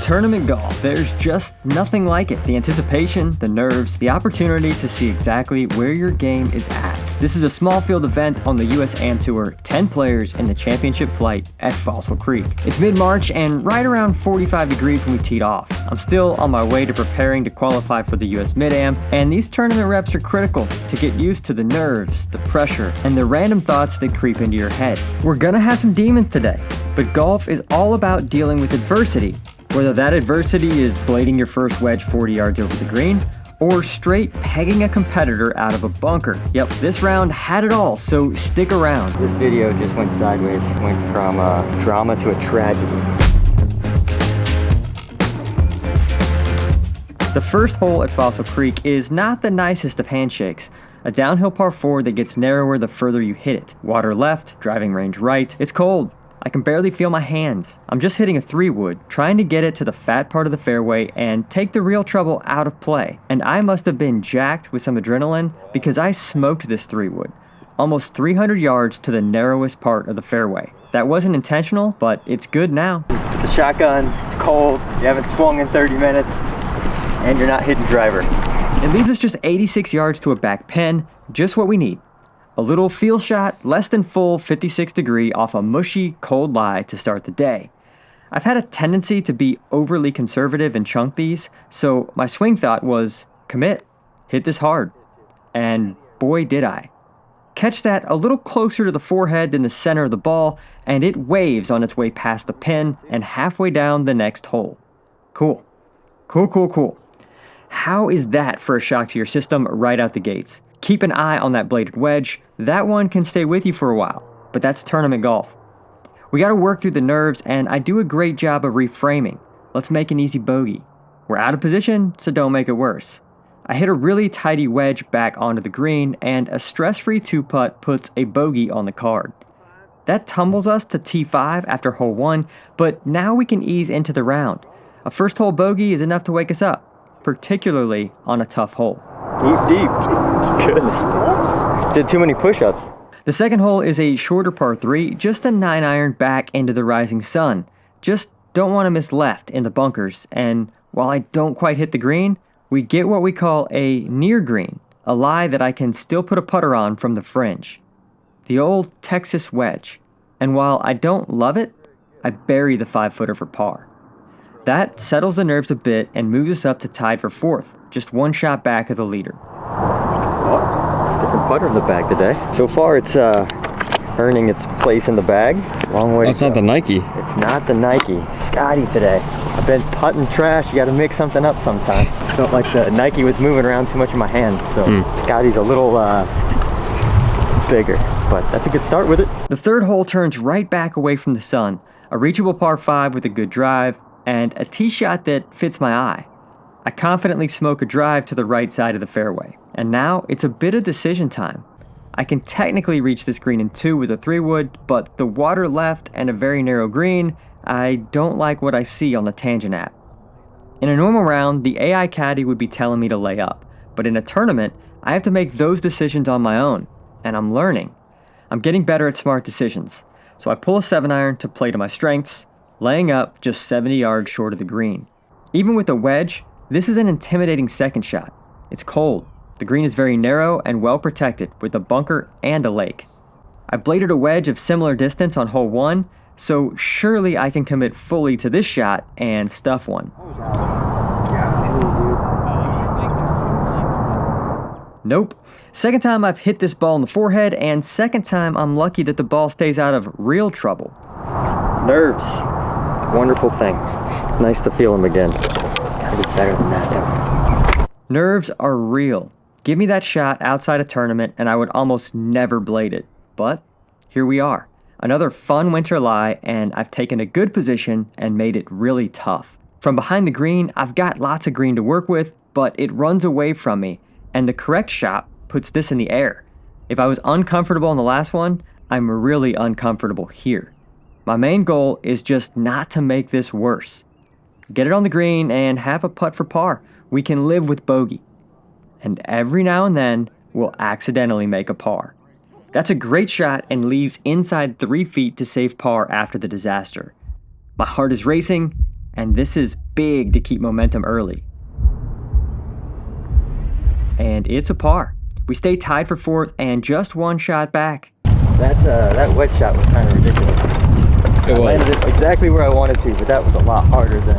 Tournament golf, there's just nothing like it. The anticipation, the nerves, the opportunity to see exactly where your game is at. This is a small field event on the US Am Tour, 10 players in the championship flight at Fossil Creek. It's mid-March and right around 45 degrees when we teed off. I'm still on my way to preparing to qualify for the US Mid-Am, and these tournament reps are critical to get used to the nerves, the pressure, and the random thoughts that creep into your head. We're gonna have some demons today, but golf is all about dealing with adversity. Whether that adversity is blading your first wedge 40 yards over the green, or straight pegging a competitor out of a bunker. Yep, this round had it all, so stick around. This video just went sideways, went from drama to a tragedy. The first hole at Fossil Creek is not the nicest of handshakes. A downhill par 4 that gets narrower the further you hit it. Water left, driving range right. It's cold. I can barely feel my hands. I'm just hitting a 3-wood, trying to get it to the fat part of the fairway and take the real trouble out of play. And I must have been jacked with some adrenaline because I smoked this 3-wood, almost 300 yards to the narrowest part of the fairway. That wasn't intentional, but it's good now. It's a shotgun, it's cold, you haven't swung in 30 minutes, and you're not hitting driver. It leaves us just 86 yards to a back pin, just what we need. A little feel shot, less than full 56 degree off a mushy, cold lie to start the day. I've had a tendency to be overly conservative and chunk these, so my swing thought was, commit, hit this hard. And boy did I. Catch that a little closer to the forehead than the center of the ball, and it waves on its way past the pin and halfway down the next hole. Cool. Cool. How is that for a shock to your system right out the gates? Keep an eye on that bladed wedge. That one can stay with you for a while, but that's tournament golf. We gotta work through the nerves, and I do a great job of reframing. Let's make an easy bogey. We're out of position, so don't make it worse. I hit a really tidy wedge back onto the green, and a stress-free 2-putt puts a bogey on the card. That tumbles us to T5 after hole 1, but now we can ease into the round. A first hole bogey is enough to wake us up, particularly on a tough hole. Deep. Goodness. Did too many push-ups. The second hole is a shorter par 3, just a 9-iron back into the rising sun. Just don't want to miss left in the bunkers, and while I don't quite hit the green, we get what we call a near green, a lie that I can still put a putter on from the fringe. The old Texas wedge. And while I don't love it, I bury the 5-footer for par. That settles the nerves a bit and moves us up to tied for 4th, just one shot back of the leader. Oh, different putter in the bag today. So far it's earning its place in the bag. Long way to go. It's not the Nike. It's not the Nike. Scotty today. I've been putting trash. You gotta mix something up sometimes. Felt like the Nike was moving around too much in my hands, so Scotty's a little bigger, but that's a good start with it. The third hole turns right back away from the sun. A reachable par 5 with a good drive, and a tee shot that fits my eye. I confidently smoke a drive to the right side of the fairway, and now it's a bit of decision time. I can technically reach this green in 2 with a 3-wood, but the water left and a very narrow green, I don't like what I see on the Tangent app. In a normal round, the AI caddy would be telling me to lay up, but in a tournament, I have to make those decisions on my own, and I'm learning. I'm getting better at smart decisions, so I pull a 7-iron to play to my strengths, laying up just 70 yards short of the green. Even with a wedge, this is an intimidating second shot. It's cold. The green is very narrow and well protected with a bunker and a lake. I bladed a wedge of similar distance on hole 1, so surely I can commit fully to this shot and stuff one. Nope. Second time I've hit this ball in the forehead, and second time I'm lucky that the ball stays out of real trouble. Nerves. Wonderful thing. Nice to feel them again. Gotta get better than that though. Nerves are real. Give me that shot outside a tournament and I would almost never blade it. But here we are. Another fun winter lie, and I've taken a good position and made it really tough. From behind the green, I've got lots of green to work with, but it runs away from me, and the correct shot puts this in the air. If I was uncomfortable on the last one, I'm really uncomfortable here. My main goal is just not to make this worse. Get it on the green and have a putt for par. We can live with bogey. And every now and then, we'll accidentally make a par. That's a great shot and leaves inside 3 feet to save par after the disaster. My heart is racing, and this is big to keep momentum early. And it's a par. We stay tied for 4th and just one shot back. That wedge shot was kind of ridiculous. I landed it exactly where I wanted to, but that was a lot harder than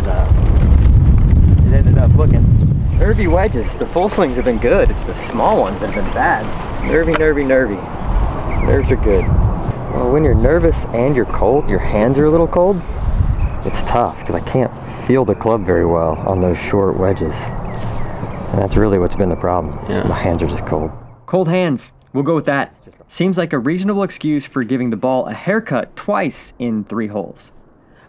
it ended up looking. Nervy wedges. The full swings have been good. It's the small ones that have been bad. Nervy. Nerves are good. Well, when you're nervous and you're cold, your hands are a little cold, it's tough because I can't feel the club very well on those short wedges. And that's really what's been the problem. Yeah. My hands are just cold. Cold hands. We'll go with that. Seems like a reasonable excuse for giving the ball a haircut twice in 3 holes.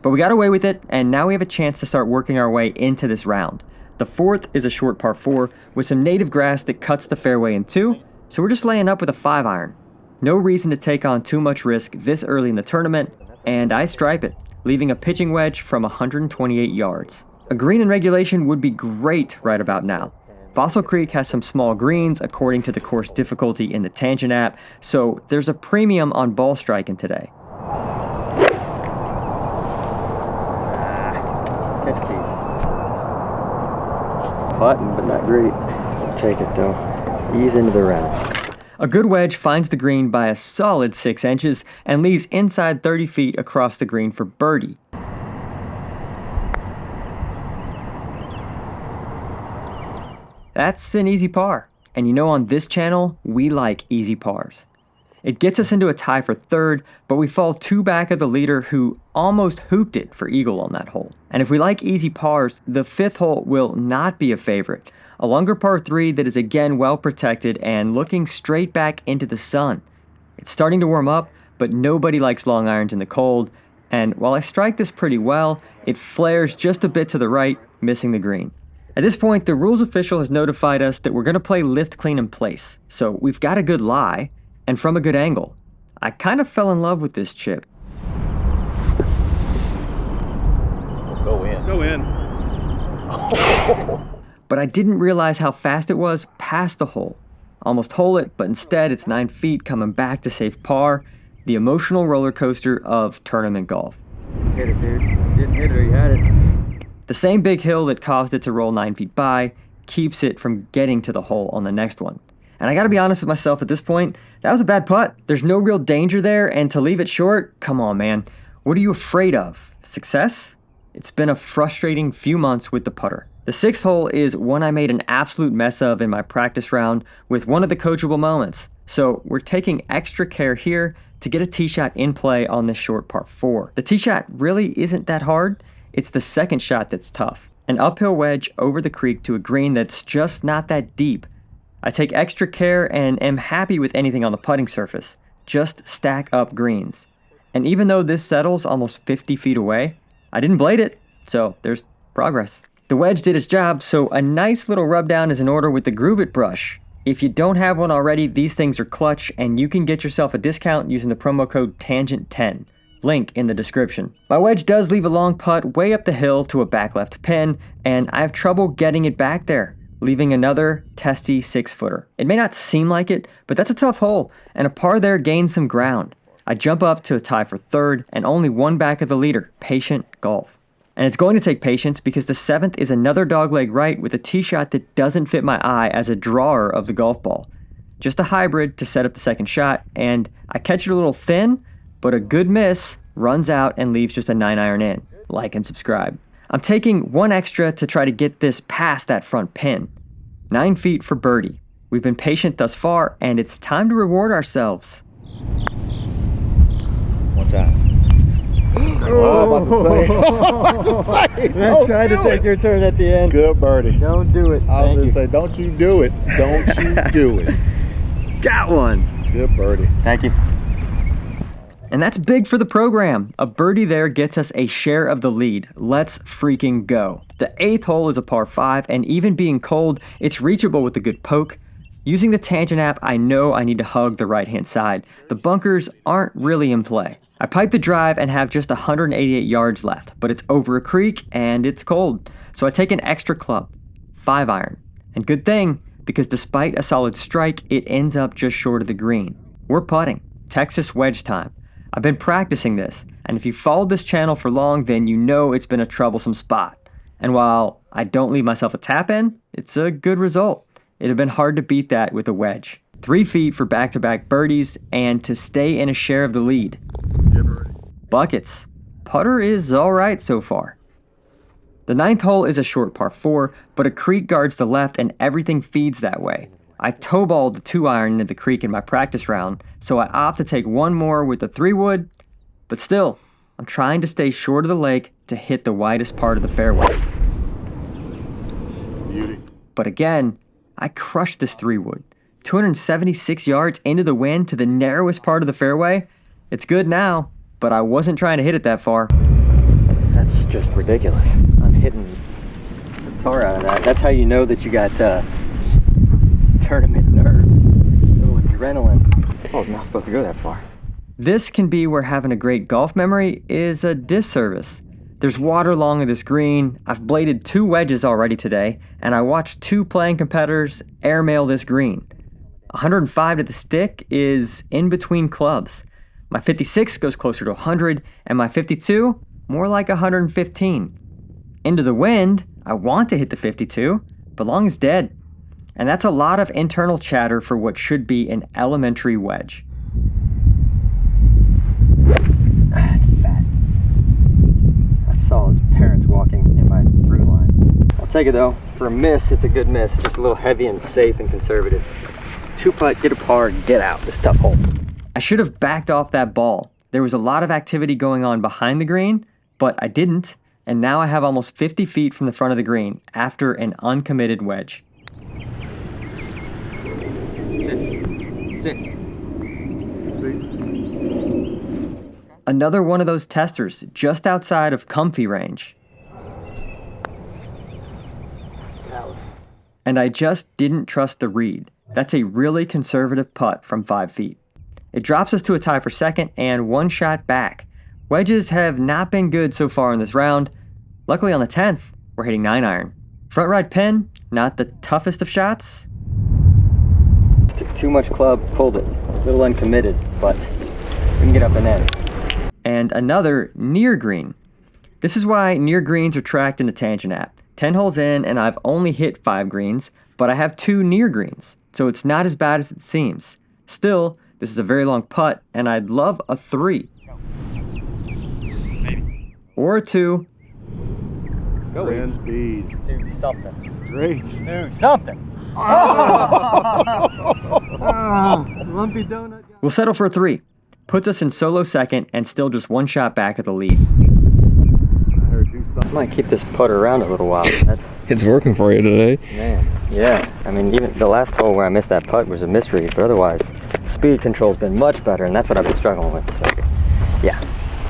But we got away with it, and now we have a chance to start working our way into this round. The 4th is a short par 4 with some native grass that cuts the fairway in 2, so we're just laying up with a 5-iron. No reason to take on too much risk this early in the tournament, and I stripe it, leaving a pitching wedge from 128 yards. A green in regulation would be great right about now. Fossil Creek has some small greens according to the course difficulty in the Tangent app, so there's a premium on ball striking today. Catch keys. Putting, but not great. I'll take it though. Ease into the round. A good wedge finds the green by a solid 6 inches and leaves inside 30 feet across the green for birdie. That's an easy par, and you know on this channel, we like easy pars. It gets us into a tie for 3rd, but we fall 2 back of the leader who almost hooped it for eagle on that hole. And if we like easy pars, the 5th hole will not be a favorite. A longer par 3 that is again well protected and looking straight back into the sun. It's starting to warm up, but nobody likes long irons in the cold, and while I strike this pretty well, it flares just a bit to the right, missing the green. At this point, the rules official has notified us that we're going to play lift clean in place, so we've got a good lie, and from a good angle. I kind of fell in love with this chip. Go in. Go in. But I didn't realize how fast it was past the hole. Almost hole it, but instead it's 9 feet coming back to save par. The emotional roller coaster of tournament golf. Hit it, dude. You didn't hit it or you had it. The same big hill that caused it to roll 9 feet by keeps it from getting to the hole on the next one. And I gotta be honest with myself at this point, that was a bad putt. There's no real danger there, and to leave it short, come on, man. What are you afraid of? Success? It's been a frustrating few months with the putter. The 6th hole is one I made an absolute mess of in my practice round with one of the coachable moments. So we're taking extra care here to get a tee shot in play on this short par 4. The tee shot really isn't that hard. It's the second shot that's tough. An uphill wedge over the creek to a green that's just not that deep. I take extra care and am happy with anything on the putting surface. Just stack up greens. And even though this settles almost 50 feet away, I didn't blade it, so there's progress. The wedge did its job, so a nice little rub down is in order with the Groove It brush. If you don't have one already, these things are clutch, and you can get yourself a discount using the promo code TANGENT10. Link in the description. My wedge does leave a long putt way up the hill to a back left pin, and I have trouble getting it back there, leaving another testy 6-footer. It may not seem like it, but that's a tough hole, and a par there gains some ground. I jump up to a tie for 3rd, and only 1 back of the leader. Patient golf. And it's going to take patience because the 7th is another dogleg right with a tee shot that doesn't fit my eye as a drawer of the golf ball. Just a hybrid to set up the second shot, and I catch it a little thin, but a good miss runs out and leaves just a 9-iron in. Like and subscribe. I'm taking 1 extra to try to get this past that front pin. 9 feet for birdie. We've been patient thus far, and it's time to reward ourselves. One time. Oh, I tried to take your turn at the end. Good birdie. Don't do it. I was going to say, don't you do it. Don't you do it. Got one. Good birdie. Thank you. And that's big for the program. A birdie there gets us a share of the lead. Let's freaking go. The 8th hole is a par 5, and even being cold, it's reachable with a good poke. Using the Tangent app, I know I need to hug the right-hand side. The bunkers aren't really in play. I pipe the drive and have just 188 yards left, but it's over a creek and it's cold. So I take an extra club, 5-iron. And good thing, because despite a solid strike, it ends up just short of the green. We're putting. Texas wedge time. I've been practicing this, And if you followed this channel for long, then you know it's been a troublesome spot. And while I don't leave myself a tap in, it's a good result. It'd have been hard to beat that with a wedge. 3 feet for back-to-back birdies and to stay in a share of the lead. Buckets. Putter is all right so far. The 9th hole is a short par 4, but a creek guards the left and everything feeds that way. I toe-balled the 2-iron into the creek in my practice round, so I opt to take one more with the 3-wood, but still, I'm trying to stay short of the lake to hit the widest part of the fairway. Beauty. But again, I crushed this 3-wood. 276 yards into the wind to the narrowest part of the fairway. It's good now, but I wasn't trying to hit it that far. That's just ridiculous. I'm hitting the tar out of that. That's how you know that you got tournament nerves. A little adrenaline. I was not supposed to go that far. This can be where having a great golf memory is a disservice. There's water along this green. I've bladed 2 wedges already today, and I watched 2 playing competitors airmail this green. 105 to the stick is in between clubs. My 56 goes closer to 100, and my 52, more like 115. Into the wind, I want to hit the 52, but long is dead. And that's a lot of internal chatter for what should be an elementary wedge. It's fat. I saw his parents walking in my through line. I'll take it though. For a miss, it's a good miss. Just a little heavy and safe and conservative. 2-putt, get a par, get out. This tough hole. I should have backed off that ball. There was a lot of activity going on behind the green, but I didn't, and now I have almost 50 feet from the front of the green after an uncommitted wedge. Sit. Another one of those testers just outside of comfy range. And I just didn't trust the read. That's a really conservative putt from 5 feet. It drops us to a tie for second and 1 shot back. Wedges have not been good so far in this round. Luckily on the 10th, we're hitting 9-iron. Front right pin, not the toughest of shots. Took too much club, pulled it. A little uncommitted, but we can get up and in. And another near green. This is why near greens are tracked in the Tangent app. 10 holes in and I've only hit 5 greens, but I have 2 near greens, so it's not as bad as it seems. Still, this is a very long putt, and I'd love a 3. Maybe. Or a 2. Go in. Speed. Do something. Great. Do something. Lumpy donut. We'll settle for a 3. Puts us in solo second and still just 1 shot back of the lead. I might keep this putter around a little while. It's working for you today. Man, yeah. I mean, even the last hole where I missed that putt was a mystery, but otherwise, speed control's been much better, and that's what I've been struggling with. So, yeah,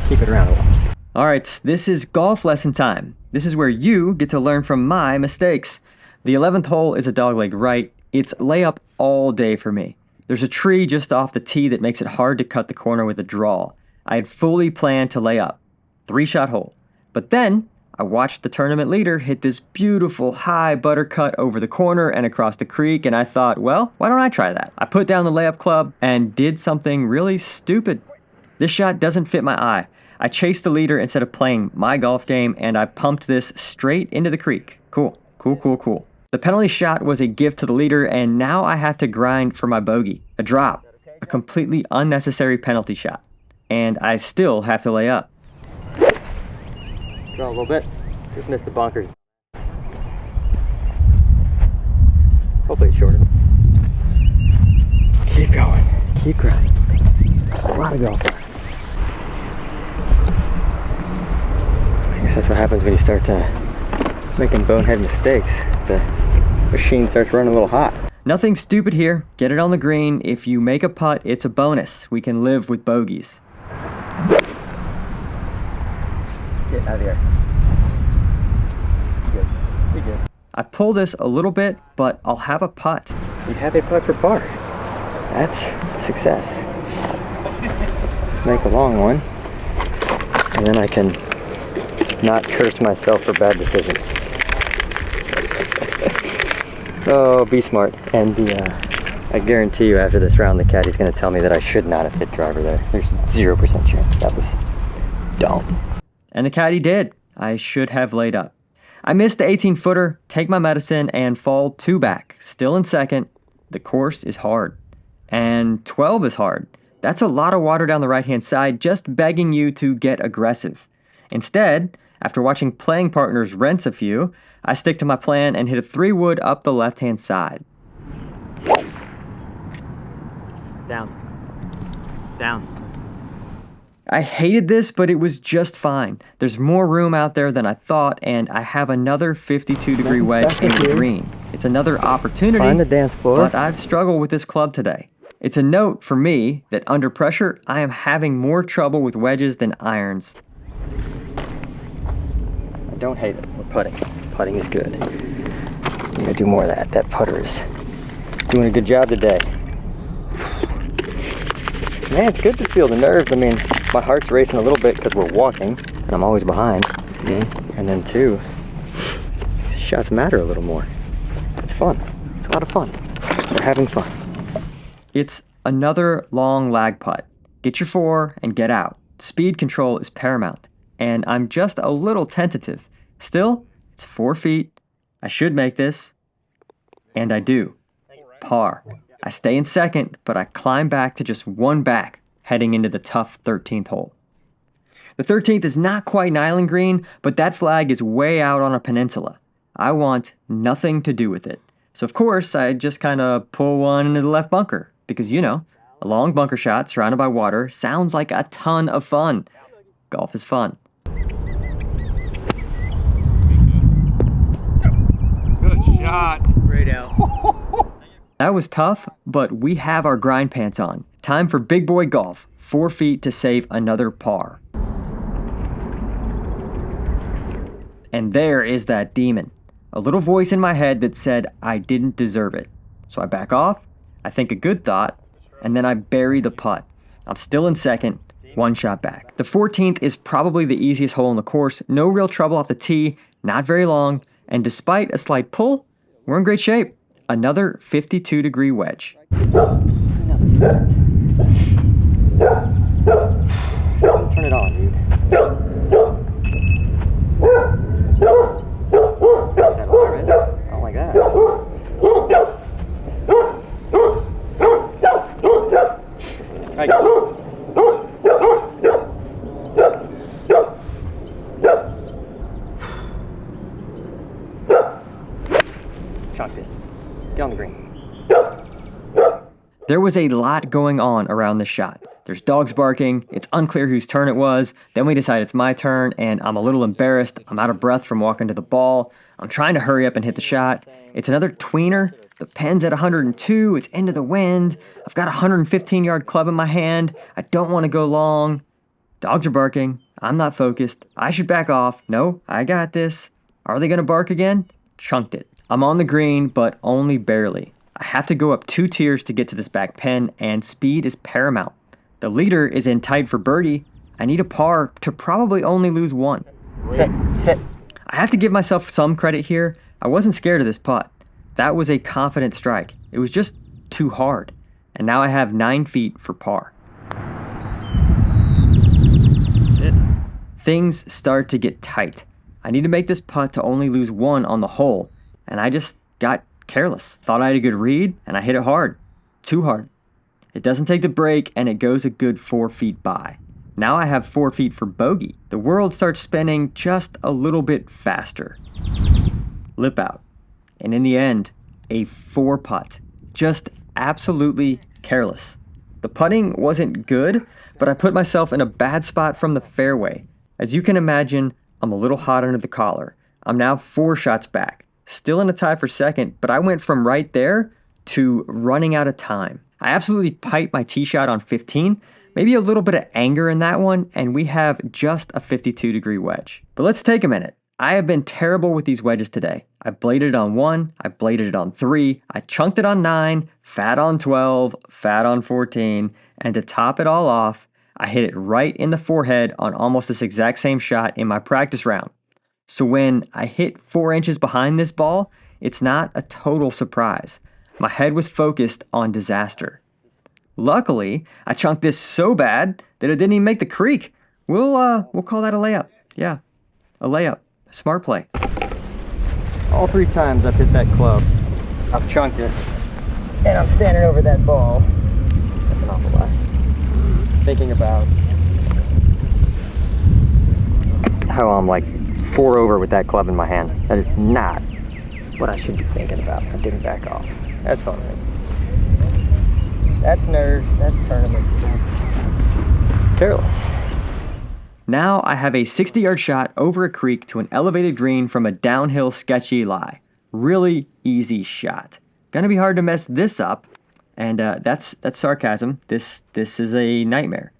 keep it around a while. All right, this is golf lesson time. This is where you get to learn from my mistakes. The 11th hole is a dogleg right. It's layup all day for me. There's a tree just off the tee that makes it hard to cut the corner with a draw. I had fully planned to lay up. 3-shot hole. But then, I watched the tournament leader hit this beautiful high butter cut over the corner and across the creek, and I thought, well, why don't I try that? I put down the layup club and did something really stupid. This shot doesn't fit my eye. I chased the leader instead of playing my golf game, and I pumped this straight into the creek. Cool. The penalty shot was a gift to the leader, and now I have to grind for my bogey. A drop. A completely unnecessary penalty shot. And I still have to lay up. Draw a little bit. Just missed the bunkers. Hopefully it's shorter. Keep going. Keep grinding. A lot of golf. I guess that's what happens when you start making bonehead mistakes. The machine starts running a little hot. Nothing stupid here. Get it on the green. If you make a putt, it's a bonus. We can live with bogeys. Get out of here. Be good. I pull this a little bit, but I'll have a putt. You have a putt for par. That's success. Let's make a long one. And then I can not curse myself for bad decisions. Oh, be smart. And I guarantee you after this round, the caddy's going to tell me that I should not have hit driver there. There's 0% chance. That was Don't. And the caddy did. I should have laid up. I missed the 18-footer, take my medicine, and fall 2 back. Still in second. The course is hard. And 12 is hard. That's a lot of water down the right-hand side, just begging you to get aggressive. Instead, after watching playing partners rinse a few, I stick to my plan and hit a 3-wood up the left-hand side. Down. Down. I hated this, but it was just fine. There's more room out there than I thought, and I have another 52-degree wedge in the green. It's another opportunity, Find the dance floor. but I've struggled with this club today. It's a note for me that under pressure, I am having more trouble with wedges than irons. I don't hate it with putting. Putting is good. I'm gonna do more of that. That putter is doing a good job today. Man, it's good to feel the nerves. I mean, my heart's racing a little bit because we're walking, and I'm always behind. And then 2, these shots matter a little more. It's fun. It's a lot of fun. We're having fun. It's another long lag putt. Get your 4 and get out. Speed control is paramount, and I'm just a little tentative. Still, it's 4 feet. I should make this, and I do. Par. I stay in second, but I climb back to just 1 back, heading into the tough 13th hole. The 13th is not quite an island green, but that flag is way out on a peninsula. I want nothing to do with it. So of course, I just kind of pull one into the left bunker, because you know, a long bunker shot surrounded by water sounds like a ton of fun. Golf is fun. Good shot. Great out. That was tough, but we have our grind pants on. Time for big boy golf. 4 feet to save another par. And there is that demon. A little voice in my head that said I didn't deserve it. So I back off, I think a good thought, and then I bury the putt. I'm still in second, 1 shot back. The 14th is probably the easiest hole in the course. No real trouble off the tee, not very long, and despite a slight pull, we're in great shape. Another 52-degree wedge. Turn it on, dude. That alarm is? I don't like that. Right. Chucked it. Get on the green. There was a lot going on around this shot. There's dogs barking, it's unclear whose turn it was, then we decide it's my turn, and I'm a little embarrassed, I'm out of breath from walking to the ball, I'm trying to hurry up and hit the shot. It's another tweener, the pin's at 102, it's into the wind, I've got a 115-yard club in my hand, I don't want to go long. Dogs are barking, I'm not focused, I should back off, no, I got this. Are they gonna bark again? Chunked it. I'm on the green, but only barely. I have to go up 2 tiers to get to this back pin, and speed is paramount. The leader is in tight for birdie. I need a par to probably only lose 1. Sit. I have to give myself some credit here. I wasn't scared of this putt. That was a confident strike. It was just too hard. And now I have 9 feet for par. Sit. Things start to get tight. I need to make this putt to only lose 1 on the hole, and I just got careless. Thought I had a good read, and I hit it hard. Too hard. It doesn't take the break, and it goes a good 4 feet by. Now I have 4 feet for bogey. The world starts spinning just a little bit faster. Lip out. And in the end, a 4 putt. Just absolutely careless. The putting wasn't good, but I put myself in a bad spot from the fairway. As you can imagine, I'm a little hot under the collar. I'm now 4 shots back. Still in a tie for second, but I went from right there to running out of time. I absolutely piped my tee shot on 15, maybe a little bit of anger in that one, and we have just a 52-degree wedge. But let's take a minute. I have been terrible with these wedges today. I bladed it on 1, I bladed it on 3, I chunked it on 9, fat on 12, fat on 14, and to top it all off, I hit it right in the forehead on almost this exact same shot in my practice round. So when I hit 4 inches behind this ball, it's not a total surprise. My head was focused on disaster. Luckily, I chunked this so bad that it didn't even make the creek. We'll call that a layup. Yeah, a layup. Smart play. All 3 times I've hit that club, I've chunked it, and I'm standing over that ball. That's an awful lot. Thinking about how I'm like 4 over with that club in my hand. That is not what I should be thinking about. I didn't back off. That's all right. That's nerves, that's tournament, that's careless. Now I have a 60-yard shot over a creek to an elevated green from a downhill sketchy lie. Really easy shot. Gonna be hard to mess this up, and that's sarcasm. This is a nightmare.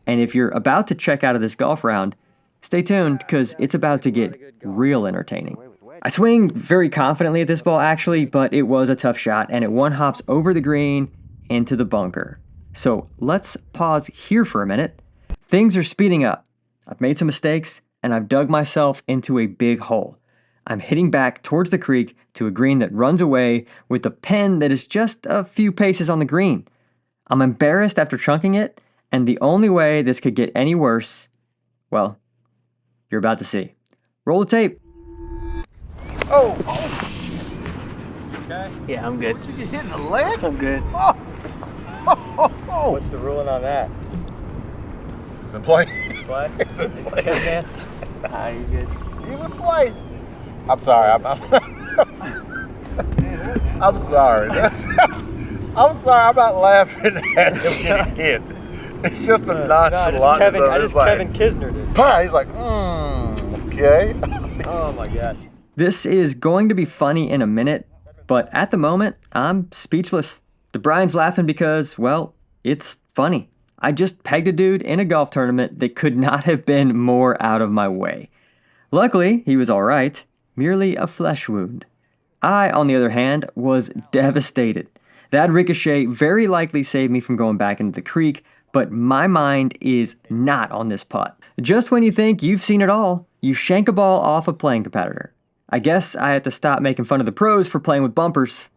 And if you're about to check out of this golf round, stay tuned, because it's about to get real entertaining. I swing very confidently at this ball actually, but it was a tough shot, and it one-hops over the green into the bunker. So let's pause here for a minute. Things are speeding up. I've made some mistakes, and I've dug myself into a big hole. I'm hitting back towards the creek to a green that runs away with a pin that is just a few paces on the green. I'm embarrassed after chunking it, and the only way this could get any worse, well, you're about to see. Roll the tape. Oh! Okay. Yeah, I'm good. Did you get hit in the leg? I'm good. Oh! Oh! What's the ruling on that? It's in play. What? It's in play. Man. Ah, you good? He's in play. I'm sorry. I'm sorry. I'm sorry. I'm not laughing at him getting hit. It's just the nonchalantness of his like, Kevin Kisner did. He's like, okay. Oh my gosh. This is going to be funny in a minute, but at the moment, I'm speechless. DeBrian's laughing because, well, it's funny. I just pegged a dude in a golf tournament that could not have been more out of my way. Luckily, he was all right, merely a flesh wound. I, on the other hand, was devastated. That ricochet very likely saved me from going back into the creek, but my mind is not on this putt. Just when you think you've seen it all, you shank a ball off a playing competitor. I guess I had to stop making fun of the pros for playing with bumpers.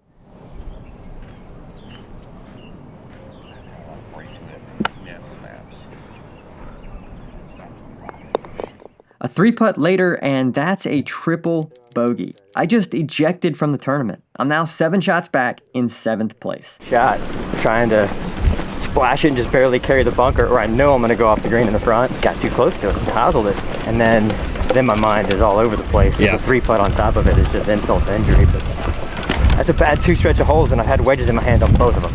A 3-putt later, and that's a triple bogey. I just ejected from the tournament. I'm now 7 shots back in 7th place. Shot, trying to splash it and just barely carry the bunker, or I know I'm gonna go off the green in the front. Got too close to it, hossled it, and then my mind is all over the place. Yeah. The 3-putt on top of it is just insult to injury. But that's a bad 2 stretch of holes, and I've had wedges in my hand on both of them.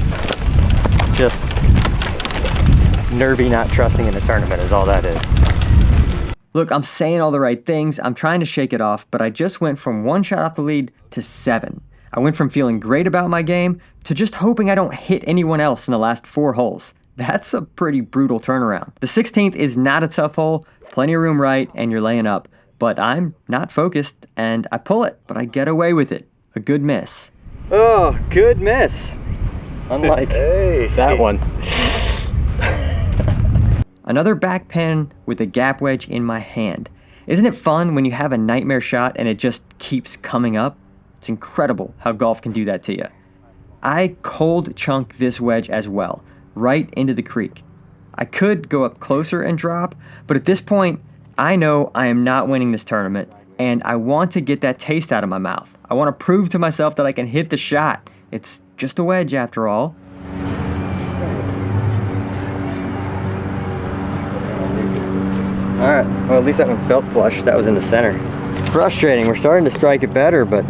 Just nervy not trusting in the tournament is all that is. Look, I'm saying all the right things, I'm trying to shake it off, but I just went from 1 shot off the lead to 7. I went from feeling great about my game to just hoping I don't hit anyone else in the last 4 holes. That's a pretty brutal turnaround. The 16th is not a tough hole, plenty of room right, and you're laying up, but I'm not focused, and I pull it, but I get away with it. A good miss. Oh, good miss. Unlike that one. Another back pin with a gap wedge in my hand. Isn't it fun when you have a nightmare shot and it just keeps coming up? It's incredible how golf can do that to you. I cold chunk this wedge as well, right into the creek. I could go up closer and drop, but at this point, I know I am not winning this tournament, and I want to get that taste out of my mouth. I want to prove to myself that I can hit the shot. It's just a wedge after all. Alright, well at least that one felt flush. That was in the center. Frustrating, we're starting to strike it better, but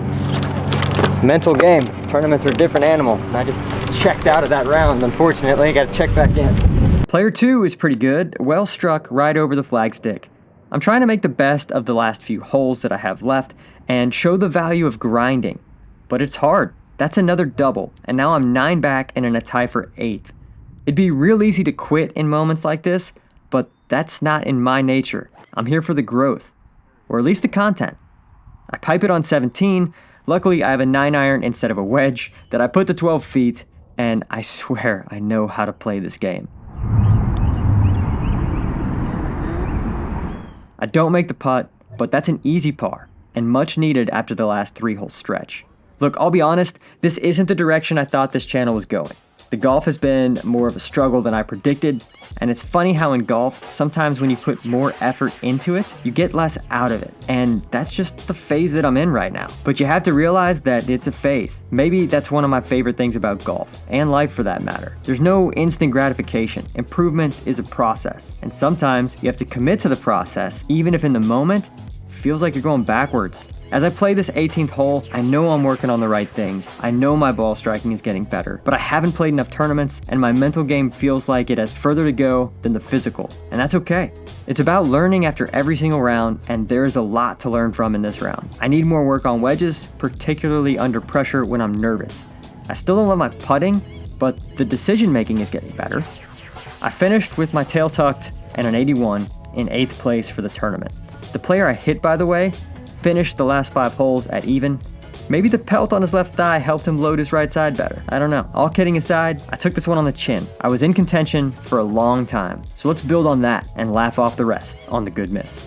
mental game. Tournaments are a different animal. I just checked out of that round, unfortunately. I gotta check back in. Player 2 is pretty good. Well struck right over the flagstick. I'm trying to make the best of the last few holes that I have left and show the value of grinding. But it's hard. That's another double, and now I'm 9 back and in a tie for 8th. It'd be real easy to quit in moments like this, but that's not in my nature. I'm here for the growth, or at least the content. I pipe it on 17. Luckily, I have a 9-iron instead of a wedge that I put to 12 feet, and I swear I know how to play this game. I don't make the putt, but that's an easy par, and much needed after the last 3-hole stretch. Look, I'll be honest, this isn't the direction I thought this channel was going. The golf has been more of a struggle than I predicted, and it's funny how in golf, sometimes when you put more effort into it, you get less out of it. And that's just the phase that I'm in right now. But you have to realize that it's a phase. Maybe that's one of my favorite things about golf, and life for that matter. There's no instant gratification. Improvement is a process, and sometimes you have to commit to the process, even if in the moment, it feels like you're going backwards. As I play this 18th hole, I know I'm working on the right things. I know my ball striking is getting better, but I haven't played enough tournaments, and my mental game feels like it has further to go than the physical, and that's okay. It's about learning after every single round, and there is a lot to learn from in this round. I need more work on wedges, particularly under pressure when I'm nervous. I still don't love my putting, but the decision making is getting better. I finished with my tail tucked and an 81 in 8th place for the tournament. The player I hit, by the way, finished the last 5 holes at even. Maybe the pelt on his left thigh helped him load his right side better. I don't know. All kidding aside, I took this one on the chin. I was in contention for a long time. So let's build on that and laugh off the rest on the good miss.